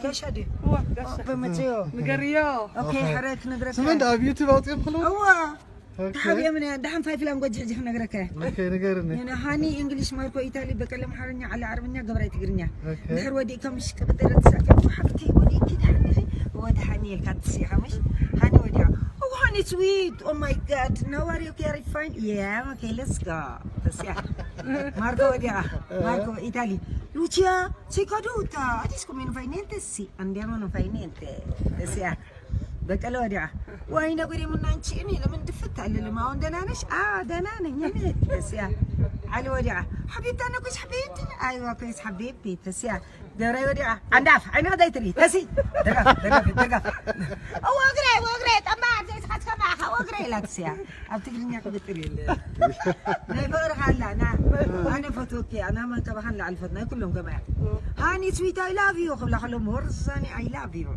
كشدي هو بمتيو نقريو اوكي حرك نقرك سمعت اب يوتيوب اوتيب خلو هو اوكي حبيبي من دحم فايف لانجوج حجي نقرك اوكي نقرني يعني هاني انجليش ماركو ايطالي بكلم حرني على عربية قبري تقرنيا اوكي نحر ودي كمش كبدر تساكن حبتي ودي كده حني ودي هاني الكاتسي مش هاني ودي oh honey sweet oh my god now are you very fine yeah okay let's go تسيا ماركو ودي ماركو ايطالي Lucia sei caduta adesso come non fai niente sì andiamo non fai niente تسيا بقى ودي وين اقول من انت اني لما دفت على اللي ما دنا نش دنا نيمت تسيا على وديعه حبيبتي انا كويس حبيبتي ايوه كويس حبيبتي تسيا دوري وديعه عنداف انا غدايتري تسي دقا واغري طبعا زي سخت كما واغري لا تسيا ابتقلني كبتري لا بقرا هلا انا فوتوكي انا ما كبهن على الفضنا كلهم جماعه هاني سويت اي لاف يو خلهم ورساني اي لاف يو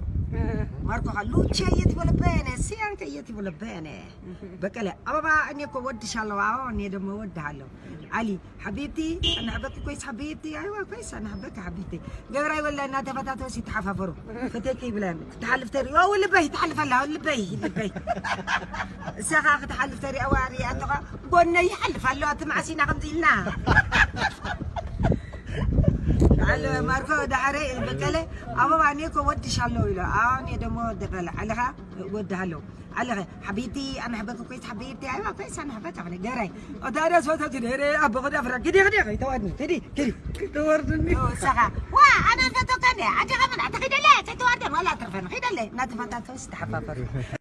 ماركو Lucia io ti voglio bene sì anche io ti voglio bene بكلا أبا أني كود شاء الله أني دم ود هالو علي حبيبتي أنا أحبك كويس حبيبتي أيوة كويس أنا أحبك حبيبتي قرأي ولا أنا تفتح توسي تحففرو فتكي بلان تحلف تري أو اللي بي تحلف الله اللي بي ساخا تحلف تري أواري أتوقع قلنا يحلف الله تمعسينا خمسينا على ماركو دحري بكله أبا بانيكو ود شالو إلى أنا دمو دخل علىها ود هالو على حبيبتي أنا أحبك كويس حبيبتي أيوة كويس أنا أحبك على جاري أداري صوتها كده أبغى خد أفرق كده توادني كده توردني سخا أنا فتوكني أجي كمان أعتقد لا توادن ولا ترفن كده لا نتفتح توست حفافر